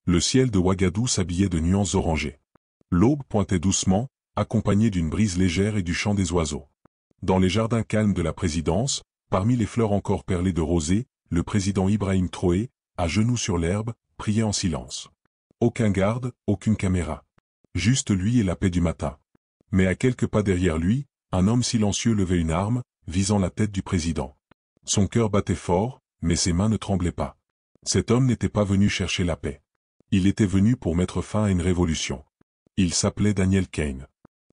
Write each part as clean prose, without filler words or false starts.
Le ciel de Ouagadougou s'habillait de nuances orangées. L'aube pointait doucement, accompagnée d'une brise légère et du chant des oiseaux. Dans les jardins calmes de la présidence, parmi les fleurs encore perlées de rosée, le président Ibrahim Traoré, à genoux sur l'herbe, priait en silence. Aucun garde, aucune caméra. Juste lui et la paix du matin. Mais à quelques pas derrière lui, un homme silencieux levait une arme, visant la tête du président. Son cœur battait fort, mais ses mains ne tremblaient pas. Cet homme n'était pas venu chercher la paix. Il était venu pour mettre fin à une révolution. Il s'appelait Daniel Kane.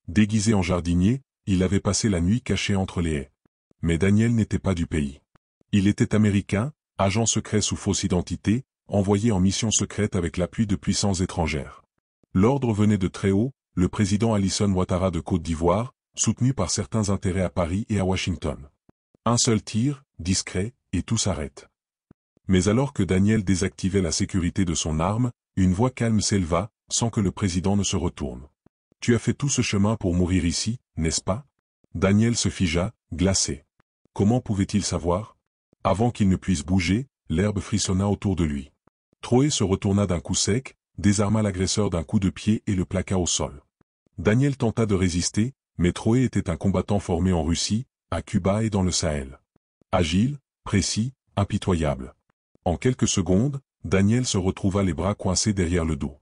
Déguisé en jardinier, il avait passé la nuit caché entre les haies. Mais Daniel n'était pas du pays. Il était américain, agent secret sous fausse identité, envoyé en mission secrète avec l'appui de puissances étrangères. L'ordre venait de très haut, le président Alassane Ouattara de Côte d'Ivoire, soutenu par certains intérêts à Paris et à Washington. Un seul tir, discret, et tout s'arrête. Mais alors que Daniel désactivait la sécurité de son arme, une voix calme s'éleva, sans que le président ne se retourne. « Tu as fait tout ce chemin pour mourir ici, n'est-ce pas ?» Daniel se figea, glacé. Comment pouvait-il savoir? Avant qu'il ne puisse bouger, l'herbe frissonna autour de lui. Traoré se retourna d'un coup sec, désarma l'agresseur d'un coup de pied et le plaqua au sol. Daniel tenta de résister, mais Traoré était un combattant formé en Russie, à Cuba et dans le Sahel. Agile, précis, impitoyable. En quelques secondes, Daniel se retrouva les bras coincés derrière le dos.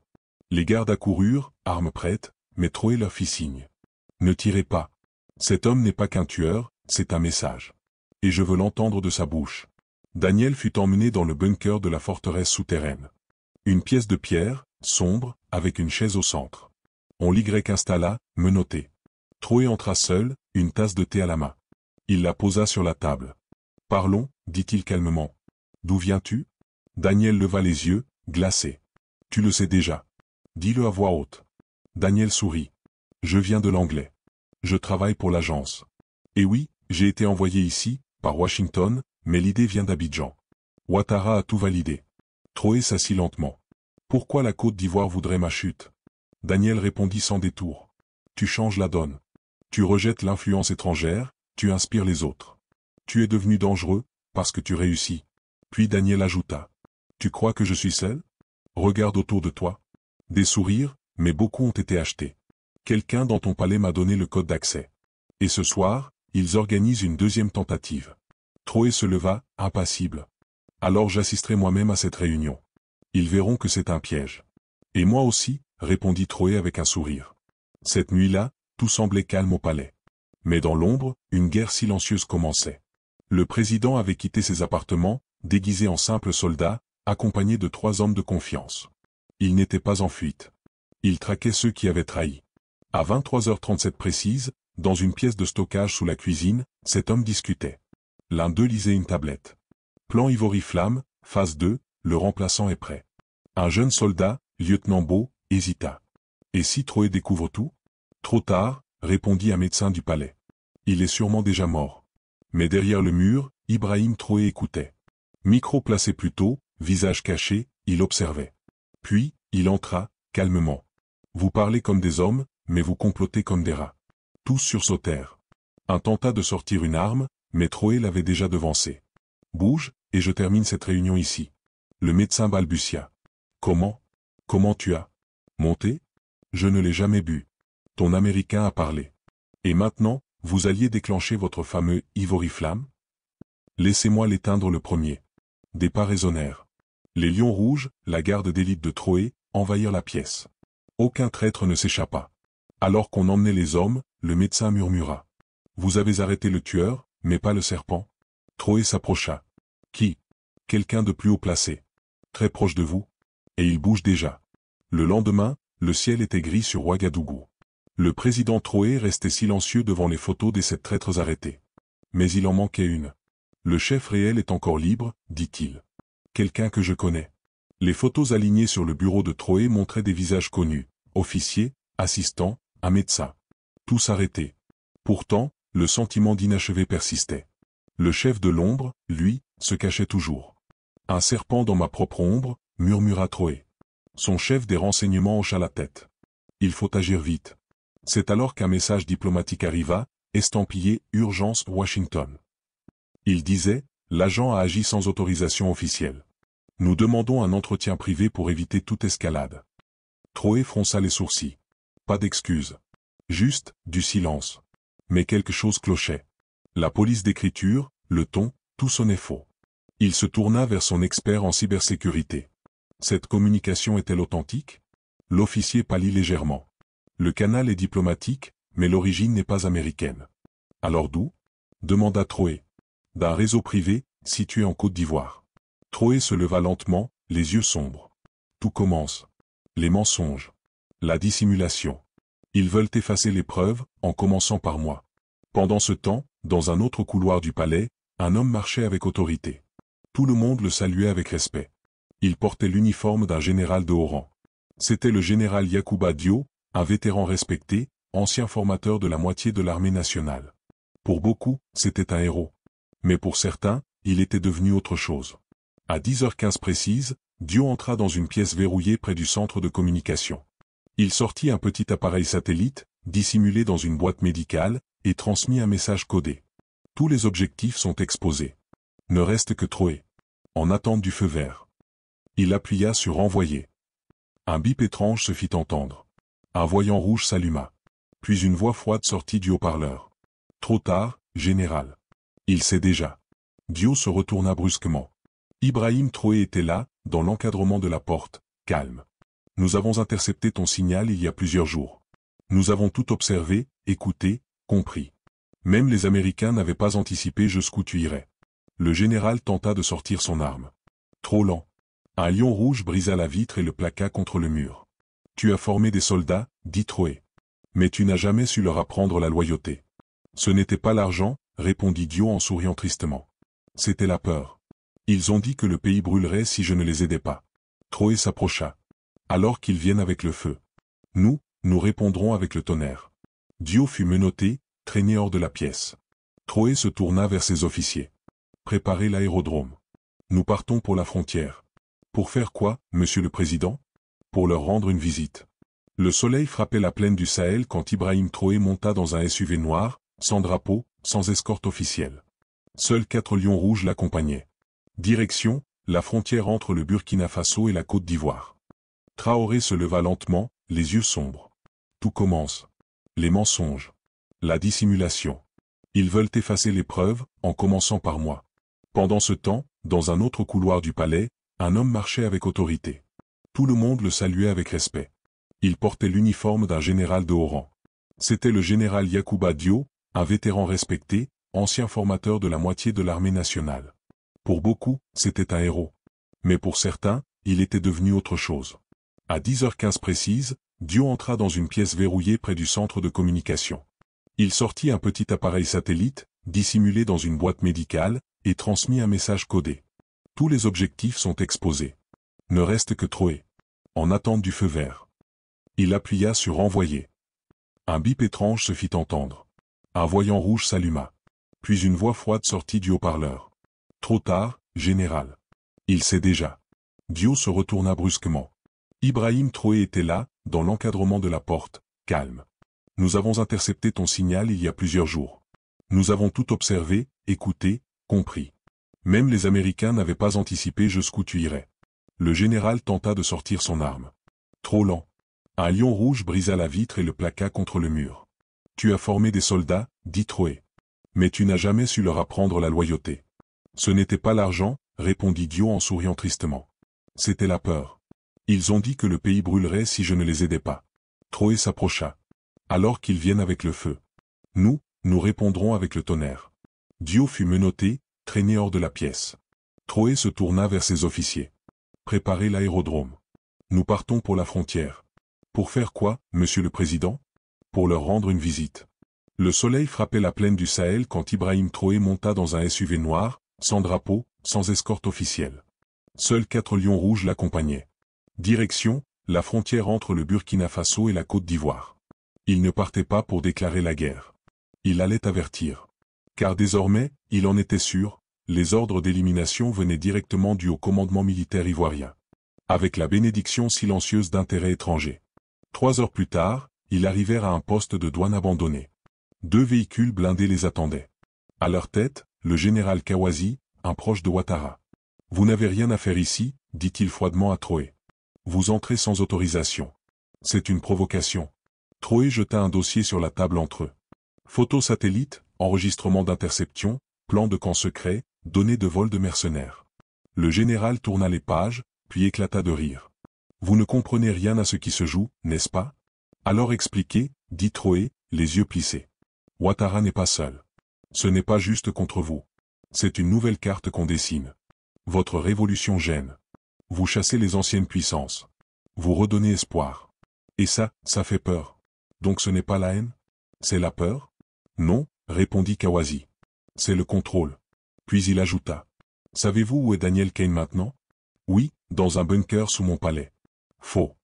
Les gardes accoururent, armes prêtes, mais Traoré leur fit signe. « Ne tirez pas. Cet homme n'est pas qu'un tueur, c'est un message. Et je veux l'entendre de sa bouche. » Daniel fut emmené dans le bunker de la forteresse souterraine. Une pièce de pierre, sombre, avec une chaise au centre. On l'y installa, menotté. Traoré entra seul, une tasse de thé à la main. Il la posa sur la table. « Parlons, dit-il calmement. D'où viens-tu » Daniel leva les yeux, glacé. « Tu le sais déjà. Dis-le à voix haute. » Daniel sourit. « Je viens de l'anglais. Je travaille pour l'agence. Et oui, j'ai été envoyé ici, par Washington, mais l'idée vient d'Abidjan. Ouattara a tout validé. » Traoré s'assit lentement. « Pourquoi la Côte d'Ivoire voudrait ma chute ?» Daniel répondit sans détour. « Tu changes la donne. Tu rejettes l'influence étrangère, tu inspires les autres. Tu es devenu dangereux, parce que tu réussis. » Puis Daniel ajouta. « Tu crois que je suis seul? Regarde autour de toi. Des sourires, mais beaucoup ont été achetés. Quelqu'un dans ton palais m'a donné le code d'accès. Et ce soir, ils organisent une deuxième tentative. » Traoré se leva, impassible. « Alors j'assisterai moi-même à cette réunion. Ils verront que c'est un piège. » « Et moi aussi, » répondit Traoré avec un sourire. Cette nuit-là, tout semblait calme au palais. Mais dans l'ombre, une guerre silencieuse commençait. Le président avait quitté ses appartements, déguisé en simple soldat, accompagné de 3 hommes de confiance. Il n'était pas en fuite. Il traquait ceux qui avaient trahi. À 23h37 précise, dans une pièce de stockage sous la cuisine, cet homme discutait. L'un d'eux lisait une tablette. Plan Ivory-Flamme, phase 2, le remplaçant est prêt. Un jeune soldat, lieutenant Beau, hésita. Et si Traoré découvre tout? Trop tard, répondit un médecin du palais. Il est sûrement déjà mort. Mais derrière le mur, Ibrahim Traoré écoutait. Micro placé plus tôt, visage caché, il observait. Puis, il entra, calmement. Vous parlez comme des hommes, mais vous complotez comme des rats. Tous sursautèrent. Un tenta de sortir une arme, mais Traoré l'avait déjà devancé. Bouge, et je termine cette réunion ici. Le médecin balbutia. Comment? Comment tu as monté? Je ne l'ai jamais bu. Ton Américain a parlé. Et maintenant, vous alliez déclencher votre fameux Ivory-Flamme? Laissez-moi l'éteindre le premier. Des pas résonnèrent. Les lions rouges, la garde d'élite de Traoré, envahirent la pièce. Aucun traître ne s'échappa. Alors qu'on emmenait les hommes, le médecin murmura. Vous avez arrêté le tueur, mais pas le serpent. Traoré s'approcha. Qui? Quelqu'un de plus haut placé. Très proche de vous. Et il bouge déjà. Le lendemain, le ciel était gris sur Ouagadougou. Le président Traoré restait silencieux devant les photos des 7 traîtres arrêtés. Mais il en manquait une. Le chef réel est encore libre, dit-il. Quelqu'un que je connais. Les photos alignées sur le bureau de Traoré montraient des visages connus, officiers, assistants, un médecin. Tous arrêtés. Pourtant, le sentiment d'inachevé persistait. Le chef de l'ombre, lui, se cachait toujours. Un serpent dans ma propre ombre, murmura Traoré. Son chef des renseignements hocha la tête. Il faut agir vite. C'est alors qu'un message diplomatique arriva, estampillé « Urgence Washington ». Il disait, l'agent a agi sans autorisation officielle. Nous demandons un entretien privé pour éviter toute escalade. Troé fronça les sourcils. Pas d'excuses. Juste, du silence. Mais quelque chose clochait. La police d'écriture, le ton, tout sonnait faux. Il se tourna vers son expert en cybersécurité. Cette communication est-elle authentique? L'officier pâlit légèrement. Le canal est diplomatique, mais l'origine n'est pas américaine. Alors d'où? Demanda Troé. D'un réseau privé, situé en Côte d'Ivoire. Troé se leva lentement, les yeux sombres. Tout commence. Les mensonges. La dissimulation. Ils veulent effacer les preuves, en commençant par moi. Pendant ce temps, dans un autre couloir du palais, un homme marchait avec autorité. Tout le monde le saluait avec respect. Il portait l'uniforme d'un général de haut rang. C'était le général Yacouba Diop, un vétéran respecté, ancien formateur de la moitié de l'armée nationale. Pour beaucoup, c'était un héros. Mais pour certains, il était devenu autre chose. À 10h15 précise, Diop entra dans une pièce verrouillée près du centre de communication. Il sortit un petit appareil satellite, dissimulé dans une boîte médicale, et transmit un message codé. Tous les objectifs sont exposés. Ne reste que Troé. En attente du feu vert. Il appuya sur Envoyer. Un bip étrange se fit entendre. Un voyant rouge s'alluma. Puis une voix froide sortit du haut-parleur. Trop tard, général. Il sait déjà. Diop se retourna brusquement. Ibrahim Troé était là, dans l'encadrement de la porte, calme. Nous avons intercepté ton signal il y a plusieurs jours. Nous avons tout observé, écouté, compris. Même les Américains n'avaient pas anticipé jusqu'où tu irais. Le général tenta de sortir son arme. Trop lent. Un lion rouge brisa la vitre et le plaqua contre le mur. Tu as formé des soldats, dit Troé. Mais tu n'as jamais su leur apprendre la loyauté. Ce n'était pas l'argent, répondit Diop en souriant tristement. C'était la peur. Ils ont dit que le pays brûlerait si je ne les aidais pas. Troé s'approcha. Alors qu'ils viennent avec le feu. Nous répondrons avec le tonnerre. Diop fut menotté, traîné hors de la pièce. Troé se tourna vers ses officiers. Préparez l'aérodrome. Nous partons pour la frontière. Pour faire quoi, monsieur le président? Pour leur rendre une visite. Le soleil frappait la plaine du Sahel quand Ibrahim Troé monta dans un SUV noir, sans drapeau, sans escorte officielle. Seuls 4 lions rouges l'accompagnaient. Direction, la frontière entre le Burkina Faso et la Côte d'Ivoire. Traoré se leva lentement, les yeux sombres. Tout commence. Les mensonges. La dissimulation. Ils veulent effacer les preuves, en commençant par moi. Pendant ce temps, dans un autre couloir du palais, un homme marchait avec autorité. Tout le monde le saluait avec respect. Il portait l'uniforme d'un général de haut rang. C'était le général Yacouba Diop, un vétéran respecté, ancien formateur de la moitié de l'armée nationale. Pour beaucoup, c'était un héros. Mais pour certains, il était devenu autre chose. À 10h15 précise, Diop entra dans une pièce verrouillée près du centre de communication. Il sortit un petit appareil satellite, dissimulé dans une boîte médicale, et transmit un message codé. Tous les objectifs sont exposés. Ne reste que Troé. En attente du feu vert. Il appuya sur Envoyer. Un bip étrange se fit entendre. Un voyant rouge s'alluma. Puis une voix froide sortit du haut-parleur. Trop tard, général. Il sait déjà. Diop se retourna brusquement. Ibrahim Troé était là, dans l'encadrement de la porte, calme. Nous avons intercepté ton signal il y a plusieurs jours. Nous avons tout observé, écouté, compris. Même les Américains n'avaient pas anticipé jusqu'où tu irais. Le général tenta de sortir son arme. Trop lent. Un lion rouge brisa la vitre et le plaqua contre le mur. Tu as formé des soldats, dit Troé. Mais tu n'as jamais su leur apprendre la loyauté. Ce n'était pas l'argent, répondit Diop en souriant tristement. C'était la peur. Ils ont dit que le pays brûlerait si je ne les aidais pas. Troé s'approcha. Alors qu'ils viennent avec le feu. Nous répondrons avec le tonnerre. Diop fut menotté, traîné hors de la pièce. Troé se tourna vers ses officiers. Préparez l'aérodrome. Nous partons pour la frontière. Pour faire quoi, monsieur le président? Pour leur rendre une visite. Le soleil frappait la plaine du Sahel quand Ibrahim Troé monta dans un SUV noir, sans drapeau, sans escorte officielle. Seuls 4 lions rouges l'accompagnaient. Direction, la frontière entre le Burkina Faso et la Côte d'Ivoire. Il ne partait pas pour déclarer la guerre. Il allait avertir. Car désormais, il en était sûr, les ordres d'élimination venaient directement du haut commandement militaire ivoirien. Avec la bénédiction silencieuse d'intérêts étrangers. 3 heures plus tard, ils arrivèrent à un poste de douane abandonné. 2 véhicules blindés les attendaient. À leur tête, le général Kawazi, un proche de Ouattara. Vous n'avez rien à faire ici, dit-il froidement à Troé. Vous entrez sans autorisation. C'est une provocation. Troé jeta un dossier sur la table entre eux. Photos satellites, enregistrements d'interception, plans de camps secrets, données de vol de mercenaires. Le général tourna les pages, puis éclata de rire. Vous ne comprenez rien à ce qui se joue, n'est-ce pas? Alors expliquez, dit Troé, les yeux plissés. Ouattara n'est pas seul. Ce n'est pas juste contre vous. C'est une nouvelle carte qu'on dessine. Votre révolution gêne. Vous chassez les anciennes puissances. Vous redonnez espoir. Et ça fait peur. Donc ce n'est pas la haine? C'est la peur? Non, répondit Kawazi. C'est le contrôle. Puis il ajouta. Savez-vous où est Daniel Kane maintenant? Oui, dans un bunker sous mon palais. Faux.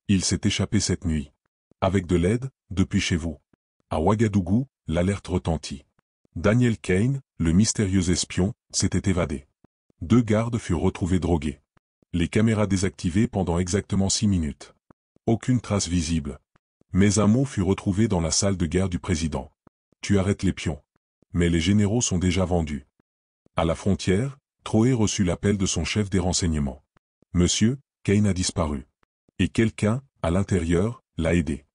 Il s'est échappé cette nuit. Avec de l'aide, depuis chez vous. À Ouagadougou, l'alerte retentit. Daniel Kane, le mystérieux espion, s'était évadé. 2 gardes furent retrouvés drogués. Les caméras désactivées pendant exactement 6 minutes. Aucune trace visible. Mais un mot fut retrouvé dans la salle de guerre du président. Tu arrêtes les pions. Mais les généraux sont déjà vendus. À la frontière, Troé reçut l'appel de son chef des renseignements. Monsieur, Kane a disparu. Et quelqu'un, à l'intérieur, l'a aidé.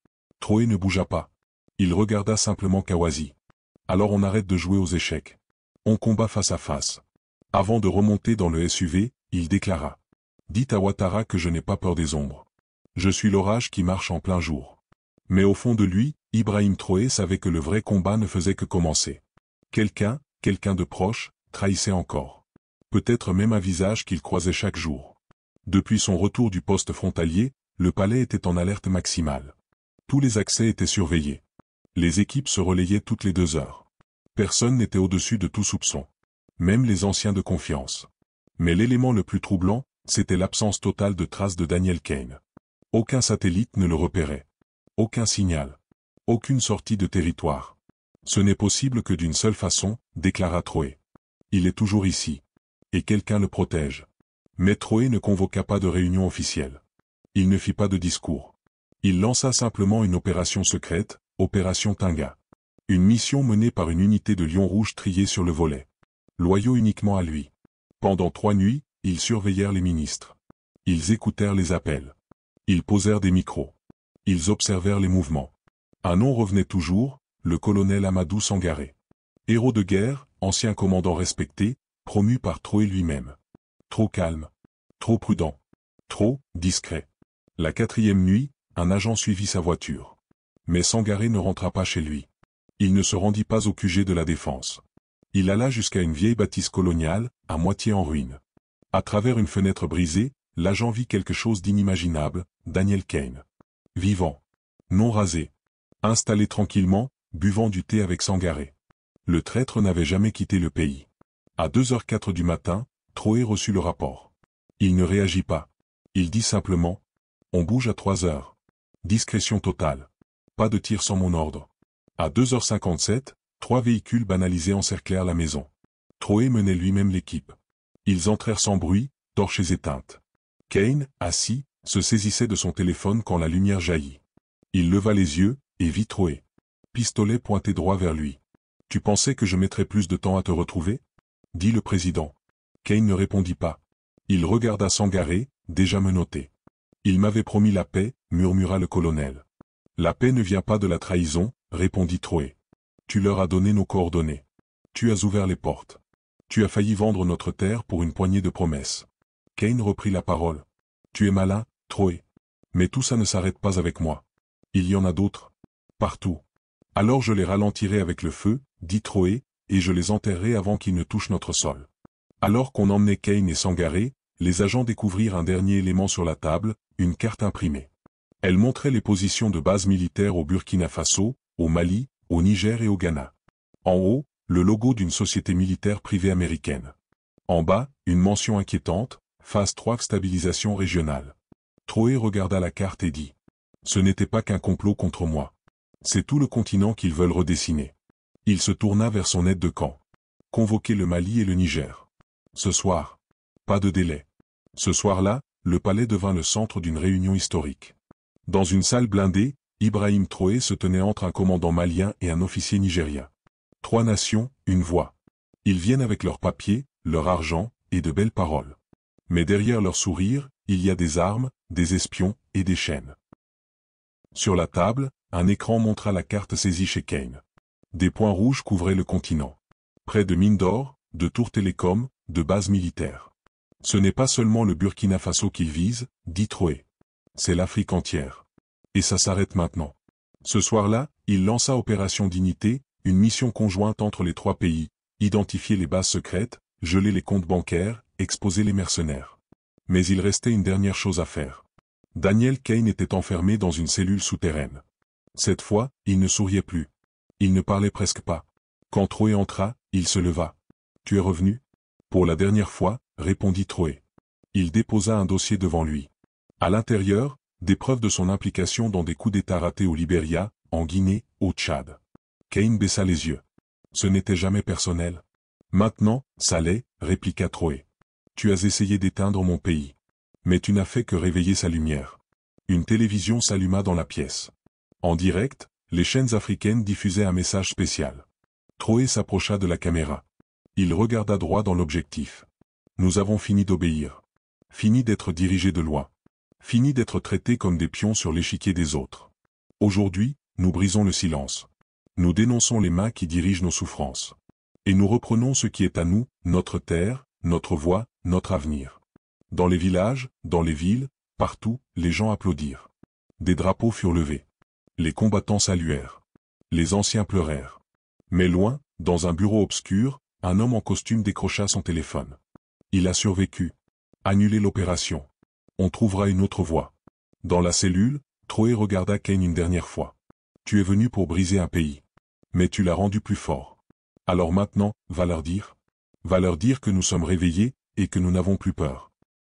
Troé ne bougea pas. Il regarda simplement Kawazi. Alors on arrête de jouer aux échecs. On combat face à face. Avant de remonter dans le SUV, il déclara. Dites à Ouattara que je n'ai pas peur des ombres. Je suis l'orage qui marche en plein jour. Mais au fond de lui, Ibrahim Troé savait que le vrai combat ne faisait que commencer. Quelqu'un de proche, trahissait encore. Peut-être même un visage qu'il croisait chaque jour. Depuis son retour du poste frontalier, le palais était en alerte maximale. Tous les accès étaient surveillés. Les équipes se relayaient toutes les 2 heures. Personne n'était au-dessus de tout soupçon. Même les anciens de confiance. Mais l'élément le plus troublant, c'était l'absence totale de traces de Daniel Kane. Aucun satellite ne le repérait. Aucun signal. Aucune sortie de territoire. Ce n'est possible que d'une seule façon, déclara Troé. Il est toujours ici. Et quelqu'un le protège. Mais Troé ne convoqua pas de réunion officielle. Il ne fit pas de discours. Il lança simplement une opération secrète, Opération Tinga. Une mission menée par une unité de Lions Rouges triés sur le volet. Loyaux uniquement à lui. Pendant 3 nuits, ils surveillèrent les ministres. Ils écoutèrent les appels. Ils posèrent des micros. Ils observèrent les mouvements. Un nom revenait toujours, le colonel Amadou Sangaré. Héros de guerre, ancien commandant respecté, promu par Troé lui-même. Trop calme. Trop prudent. Trop discret. La 4e nuit, un agent suivit sa voiture. Mais Sangaré ne rentra pas chez lui. Il ne se rendit pas au QG de la Défense. Il alla jusqu'à une vieille bâtisse coloniale, à moitié en ruine. À travers une fenêtre brisée, l'agent vit quelque chose d'inimaginable, Daniel Kane. Vivant. Non rasé. Installé tranquillement, buvant du thé avec Sangaré. Le traître n'avait jamais quitté le pays. À 2h04 du matin, Troé reçut le rapport. Il ne réagit pas. Il dit simplement « On bouge à 3h. Discrétion totale. Pas de tir sans mon ordre. » À 2h57, 3 véhicules banalisés encerclèrent la maison. Troé menait lui-même l'équipe. Ils entrèrent sans bruit, torches éteintes. Kane, assis, se saisissait de son téléphone quand la lumière jaillit. Il leva les yeux, et vit Troé. Pistolet pointé droit vers lui. « Tu pensais que je mettrais plus de temps à te retrouver ?» dit le président. Kane ne répondit pas. Il regarda Sangaré, déjà menotté. « Il m'avait promis la paix, » murmura le colonel. « La paix ne vient pas de la trahison, » répondit Troé. « Tu leur as donné nos coordonnées. Tu as ouvert les portes. Tu as failli vendre notre terre pour une poignée de promesses. » Kane reprit la parole. « Tu es malin, Troé. Mais tout ça ne s'arrête pas avec moi. Il y en a d'autres. Partout. Alors je les ralentirai avec le feu, dit Troé, et je les enterrerai avant qu'ils ne touchent notre sol. » Alors qu'on emmenait Kane et Sangaré, les agents découvrirent un dernier élément sur la table, une carte imprimée. Elle montrait les positions de bases militaires au Burkina Faso, au Mali, au Niger et au Ghana. En haut, le logo d'une société militaire privée américaine. En bas, une mention inquiétante, phase 3 stabilisation régionale. Troé regarda la carte et dit « Ce n'était pas qu'un complot contre moi. C'est tout le continent qu'ils veulent redessiner. » Il se tourna vers son aide de camp. « Convoquez le Mali et le Niger. Ce soir. Pas de délai. » Ce soir-là, le palais devint le centre d'une réunion historique. Dans une salle blindée, Ibrahim Troé se tenait entre un commandant malien et un officier nigérien. 3 nations, une voix. Ils viennent avec leurs papiers, leur argent, et de belles paroles. Mais derrière leur sourire, il y a des armes, des espions et des chaînes. Sur la table, un écran montra la carte saisie chez Kane. Des points rouges couvraient le continent. Près de mines d'or, de tours télécom, de bases militaires. Ce n'est pas seulement le Burkina Faso qu'il vise, dit Troé. C'est l'Afrique entière. Et ça s'arrête maintenant. Ce soir-là, il lança Opération Dignité, une mission conjointe entre les 3 pays, identifier les bases secrètes, geler les comptes bancaires, exposer les mercenaires. Mais il restait une dernière chose à faire. Daniel Kane était enfermé dans une cellule souterraine. Cette fois, il ne souriait plus. Il ne parlait presque pas. Quand Troé entra, il se leva. « Tu es revenu ?» Pour la dernière fois, répondit Troé. Il déposa un dossier devant lui. À l'intérieur, des preuves de son implication dans des coups d'État ratés au Libéria, en Guinée, au Tchad. Kane baissa les yeux. Ce n'était jamais personnel. Maintenant, ça l'est, répliqua Troé. Tu as essayé d'éteindre mon pays. Mais tu n'as fait que réveiller sa lumière. Une télévision s'alluma dans la pièce. En direct, les chaînes africaines diffusaient un message spécial. Troé s'approcha de la caméra. Il regarda droit dans l'objectif. Nous avons fini d'obéir. Fini d'être dirigés de loi. Fini d'être traités comme des pions sur l'échiquier des autres. Aujourd'hui, nous brisons le silence. Nous dénonçons les mains qui dirigent nos souffrances. Et nous reprenons ce qui est à nous, notre terre, notre voix, notre avenir. Dans les villages, dans les villes, partout, les gens applaudirent. Des drapeaux furent levés. Les combattants saluèrent. Les anciens pleurèrent. Mais loin, dans un bureau obscur, un homme en costume décrocha son téléphone. Il a survécu. Annulez l'opération. On trouvera une autre voie. Dans la cellule, Troé regarda Kane une dernière fois. Tu es venu pour briser un pays. Mais tu l'as rendu plus fort. Alors maintenant, va leur dire. Va leur dire que nous sommes réveillés, et que nous n'avons plus peur.